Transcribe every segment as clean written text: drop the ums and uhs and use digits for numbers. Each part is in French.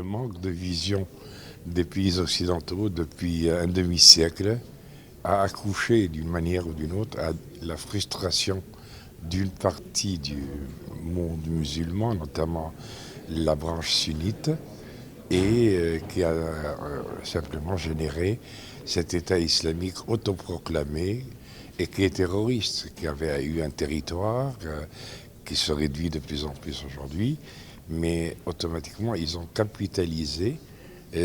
le manque de vision des pays occidentaux depuis un demi-siècle a accouché d'une manière ou d'une autre à la frustration d'une partie du monde musulman, notamment la branche sunnite, et qui a simplement généré cet État islamique autoproclamé et qui est terroriste, qui avait eu un territoire qui se réduit de plus en plus aujourd'hui, mais automatiquement ils ont capitalisé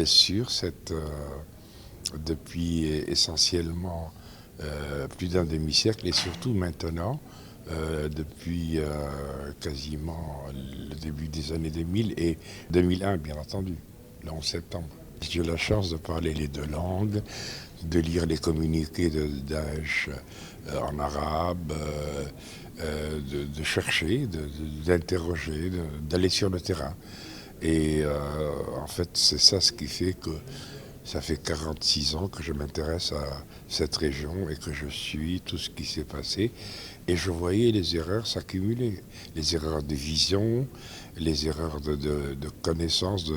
sur cette, depuis essentiellement plus d'un demi-siècle et surtout maintenant, depuis quasiment le début des années 2000 et 2001 bien entendu, le 11 septembre. J'ai eu la chance de parler les deux langues, de lire les communiqués de Daesh en arabe, de chercher, d'interroger, d'aller sur le terrain. Et en fait, c'est ça ce qui fait que ça fait 46 ans que je m'intéresse à cette région et que je suis tout ce qui s'est passé. Et je voyais les erreurs s'accumuler, les erreurs de vision, les erreurs de connaissance,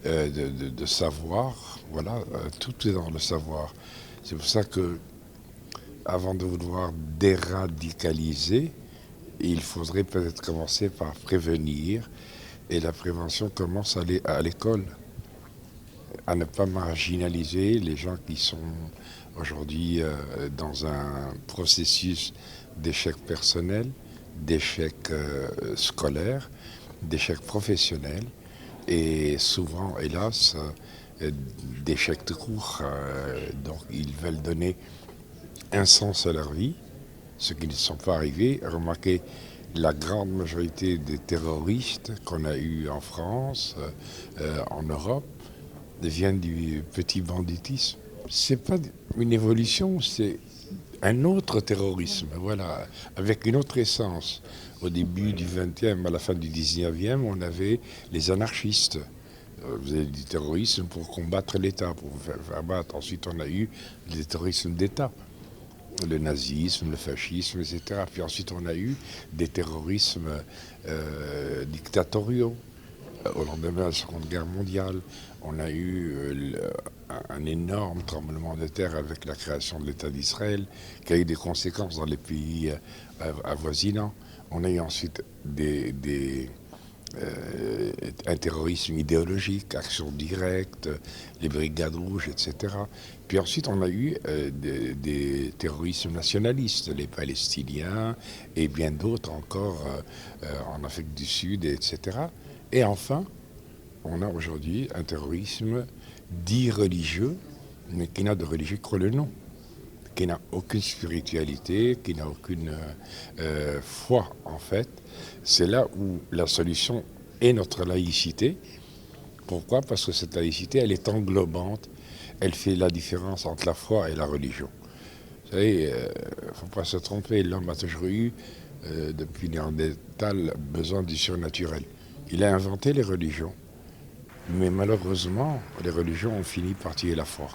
de savoir. Voilà, tout est dans le savoir. C'est pour ça que, avant de vouloir déradicaliser, il faudrait peut-être commencer par prévenir. Et la prévention commence à l'école, à ne pas marginaliser les gens qui sont aujourd'hui dans un processus d'échec personnel, d'échec scolaire, d'échec professionnel et souvent, hélas, d'échec tout court. Donc ils veulent donner un sens à leur vie, ce qui ne sont pas arrivés. Remarquez, la grande majorité des terroristes qu'on a eus en France, en Europe, viennent du petit banditisme. C'est pas une évolution, c'est un autre terrorisme, voilà, avec une autre essence. Au début du XXe, à la fin du XIXe, on avait les anarchistes. Vous avez du terrorisme pour combattre l'État, pour faire battre. Ensuite, on a eu des terrorismes d'État. Le nazisme, le fascisme, etc. Puis ensuite, on a eu des terrorismes dictatoriaux. Au lendemain de la Seconde Guerre mondiale, on a eu un énorme tremblement de terre avec la création de l'État d'Israël, qui a eu des conséquences dans les pays avoisinants. On a eu ensuite un terrorisme idéologique, Action Directe, les Brigades Rouges, etc. Puis ensuite, on a eu des terrorismes nationalistes, les Palestiniens et bien d'autres encore en Afrique du Sud, etc. Et enfin, on a aujourd'hui un terrorisme dit religieux, mais qui n'a de religieux que le nom, qui n'a aucune spiritualité, qui n'a aucune foi en fait. C'est là où la solution est notre laïcité. Pourquoi ? Parce que cette laïcité, elle est englobante, elle fait la différence entre la foi et la religion. Vous savez, il ne faut pas se tromper, l'homme a toujours eu, depuis Néandertal, besoin du surnaturel. Il a inventé les religions, mais malheureusement, les religions ont fini par tuer la foi.